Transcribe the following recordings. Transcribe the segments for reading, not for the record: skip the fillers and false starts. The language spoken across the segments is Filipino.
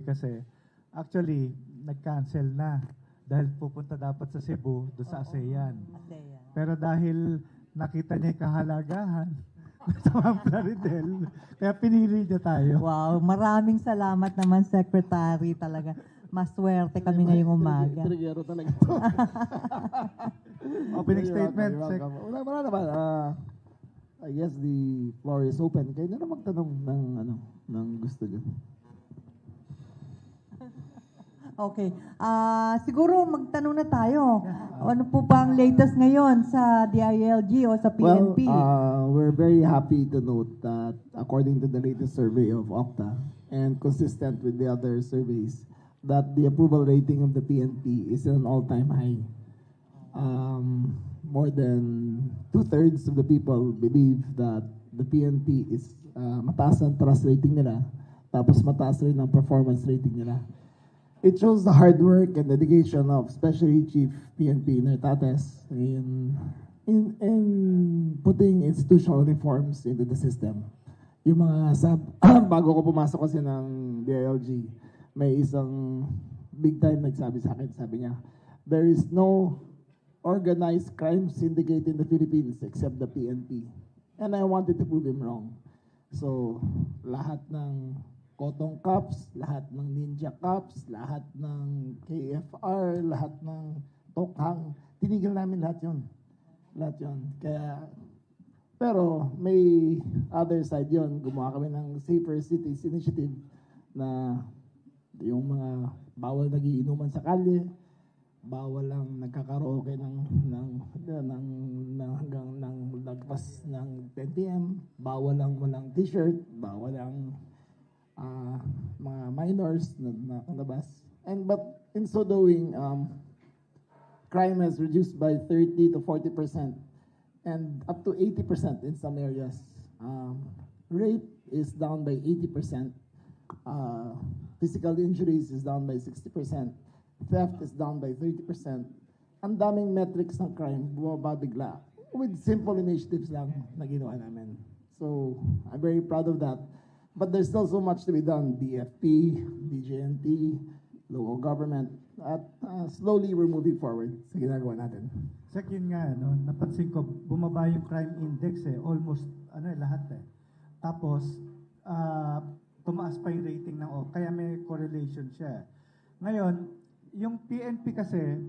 kasi actually nag-cancel na dahil pupunta dapat sa Cebu, doon sa ASEAN. ASEAN. Pero dahil nakita niya yung kahalagahan sa Ma'am Claridel, kaya pinili niya tayo. Wow, maraming salamat naman, Secretary. Talaga, maswerte kami ngayong umaga. Trigero talaga ito. Opening statement, You're Sec. welcome. Wala naman. I guess the floor is open. Kayo na magtanong ng gusto niyo. Okay. Siguro magtanong na tayo. Ano po ba ang latest ngayon sa DILG o sa PNP? Well, we're very happy to note that according to the latest survey of Okta and consistent with the other surveys, that the approval rating of the PNP is at an all-time high. More than 2/3 of the people believe that the PNP is mataas ang trust rating nila, tapos mataas rin ang performance rating nila. It shows the hard work and dedication of especially Chief PNP Nartates in putting institutional reforms into the system. Yung mga bago ko pumasok kasi ng DILG, may isang big time nagsabi sa akin, sabi niya, there is no organized crime syndicate in the Philippines except the PNP. And I wanted to prove him wrong. So, lahat ng Cotton Cups, lahat ng Ninja Cups, lahat ng KFR, lahat ng Tokhang, tinigil namin lahat yun. Lahat yun. Kaya, pero may other side yun. Gumawa kami ng Safer Cities Initiative na yung mga bawal nagiinuman sa kalye, bawal lang nagkakaraoke hanggang lagpas ng 10 p.m., bawal lang walang t-shirt, bawal lang mga minors na kalabas. But in so doing, crime has reduced by 30 to 40% and up to 80% in some areas. Rape is down by 80%. Physical injuries is down by 60%. Theft is down by 30%. Ang daming metrics ng crime, bumaba bigla. With simple initiatives lang na ginawa namin. So, I'm very proud of that. But there's still so much to be done. DFP, DJNT, local government, at slowly we're moving forward sa ginagawa natin. Sec, yun nga, no, napansin ko, bumaba yung crime index almost, lahat Tapos, tumaas pa yung rating ng kaya may correlation siya. Ngayon, yung PNP kasi,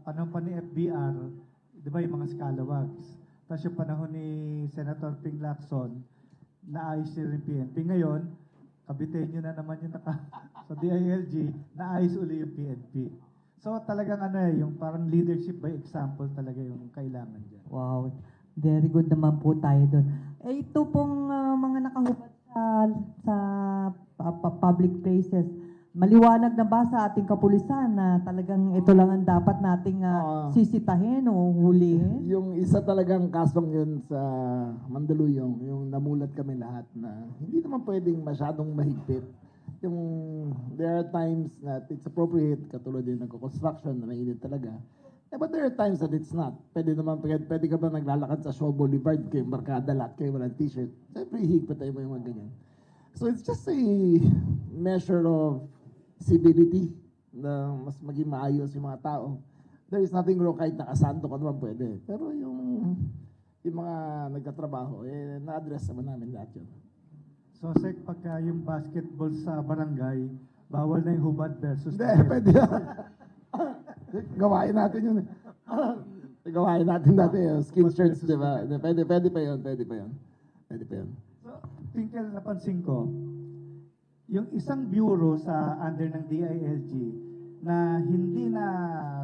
panahon pa ni FBR, di ba yung mga scalawags? Tapos yung panahon ni Senator Ping Lacson, naayos niya rin PNP. Ngayon, Caviteño na naman yung sa DILG, naayos uli yung PNP. So talagang yung parang leadership by example talaga yung kailangan dyan. Wow, very good naman po tayo doon. Ito pong mga nakahubad sa public places, maliwanag na ba sa ating kapulisan na talagang ito lang ang dapat nating sisitahin o hulihin? Yung isa talagang kasong yun sa Mandaluyong, yung namulat kami lahat na hindi naman pwedeng masyadong mahigpit. There are times that it's appropriate, katulad din nagko-construction na mainit talaga. But there are times that it's not. Pwede ka ba naglalakad sa Shaw Boulevard, kayo barkada, lahat kayo walang t-shirt. Siyempre, higpit tayo mo yung mga ganyan. So it's just a measure of civility na mas maging maayos yung mga tao. There is nothing wrong kahit nakasando ka naman pwede. Pero yung mga nagtatrabaho, na-address naman namin lahat yun. So, Sec, pagka yung basketball sa barangay, bawal na yung hubad versus... Hindi, pwede yan. Gawain natin yun. Gawain natin dati yung skin shirts, di ba? Pwede pa yun. So, Twinkle, napansin ko, yung isang bureau sa under ng DILG na hindi na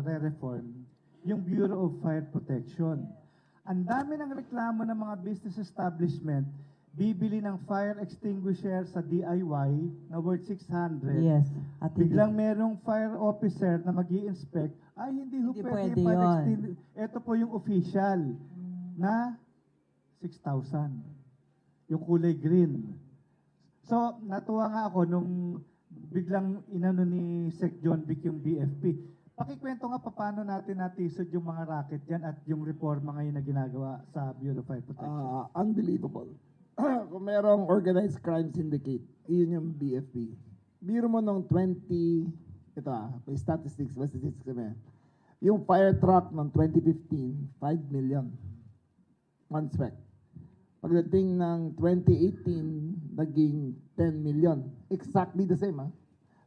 re-reform, yung Bureau of Fire Protection. Ang dami ng reklamo ng mga business establishment, bibili ng fire extinguisher sa DIY na worth 600. Yes. At Biglang merong fire officer na mag-i-inspect, hindi pwede yun. extinguisher. Ito po yung official na 6,000. Yung kulay green. So, natuwa nga ako nung biglang inano ni Sec John Vic yung BFP. Pakikwento nga paano natin natisod yung mga racket dyan at yung reforma ngayon na ginagawa sa Bureau of Fire Protection. Unbelievable. Kung merong organized crime syndicate, yun yung BFP. biro mo nung may statistics kami. Yung fire truck ng 2015, 5 million. One spec. Pagdating ng 2018, naging 10 million. Exactly the same, ha?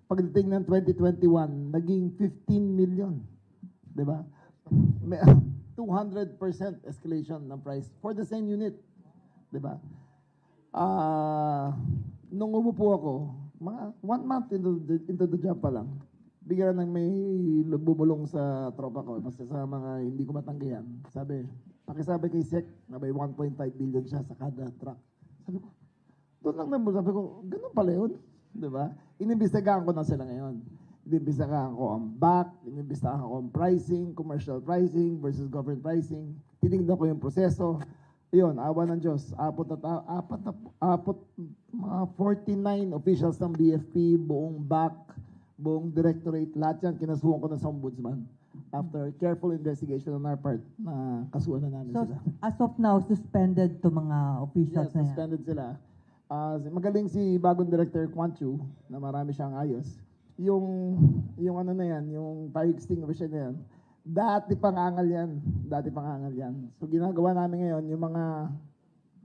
Pagdating ng 2021, naging 15 million. Diba? 200% escalation ng price for the same unit. Diba? Nung umupo ako, mga 1 month into the job pa lang, bigla nang may bumulong sa tropa ko, basta sa mga hindi ko matanggihan. Pakisabi kay Sec na may 1.5 billion siya sa kada truck. Sabi ko, doon lang naman, sabi ko, ganun pala yun. Diba? Inimbestigahan ko na sila ngayon. Inimbestigahan ko ang back, inimbestigahan ko ang pricing, commercial pricing versus government pricing. Tinignan ko yung proseso. Yun, awa ng Diyos. Mga 49 officials ng BFP, buong back, buong directorate, lahat yan, kinasuhan ko na sa ombudsman. After careful investigation on our part, na kasuhan na namin So, sila. as of now, suspended to mga officials Yes, na yan. suspended sila. Magaling si bagong director Quan Chu, na marami siyang ayos. Yung ano na yan, yung fire extinguisher na yan, dati pangangal yan. So ginagawa namin ngayon, yung mga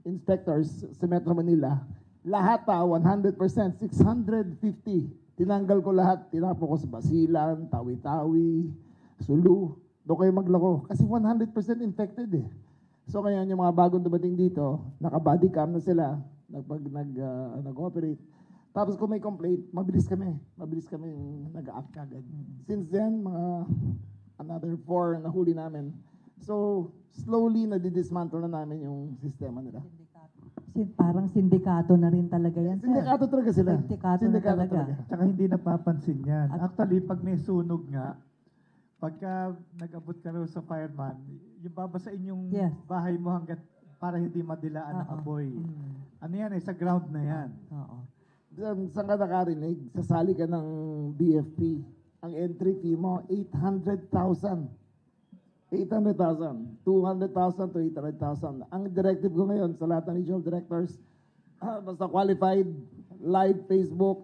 inspectors sa Metro Manila, lahat 100%, 650. Tinanggal ko lahat, tinapo ko sa Basilan, Tawi-Tawi, Sulu. Doon kayo maglako. Kasi 100% infected eh. So ngayon, yung mga bagong dumating dito, naka-body cam na sila, nag-operate. Tapos kung may complaint, mabilis kami nag-act agad. Since then, another 4 na huli namin. So, slowly nadidismantle na namin yung sistema nila. Parang sindikato na rin talaga yan, sir. Sindikato talaga sila. Sindikato na talaga. Tsaka hindi napapansin yan. Actually, pag may sunog nga, pagka nag-abot ka raw sa fireman, yung babasain yung Yes. bahay mo hanggat para hindi madilaan ng Oo. apoy. Mm. Ano yan sa ground na yan. Oo. Saan ka nakarinig? Sasali ka ng BFP. Ang entry fee mo, 800,000. 800,000. 200,000 to 800,000. Ang directive ko ngayon sa lahat ng regional directors, basta qualified, live Facebook,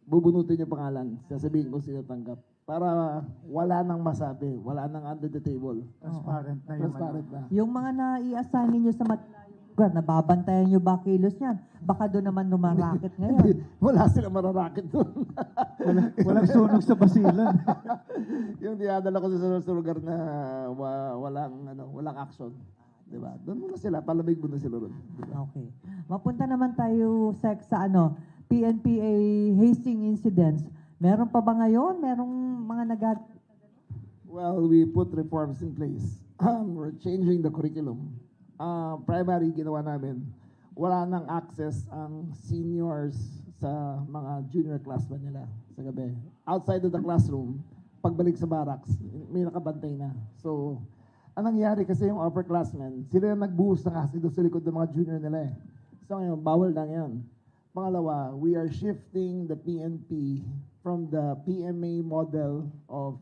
bubunutin yung pangalan. Sasabihin ko sino tanggap. Para wala nang masabi, wala nang under the table. Transparent na yung Transparent na. Yung mga na-i-assign ninyo sa matilayong lugar, nababantayan nyo ba kilos yan? Baka doon naman lumaraket ngayon. Wala sila mararakit doon. walang sunog sa basilan. Yung dinadala ko sa lugar na walang action. Diba? Doon muna sila, palamig muna sila doon. Okay. Mapunta naman tayo, Sec, sa PNPA hazing incidents. Meron pa ba ngayon? Merong mga Well, we put reforms in place. We're changing the curriculum. Primary, ginawa namin, wala nang access ang seniors sa mga junior classmen nila sa gabi. Outside of the classroom, pagbalik sa barracks, may nakabantay na. So, anong nangyari kasi yung upperclassmen, sila yung nagbuhos ng acid sa likod ng mga junior nila eh. So ngayon, bawal na ngayon. Pangalawa, we are shifting the PNP from the PMA model of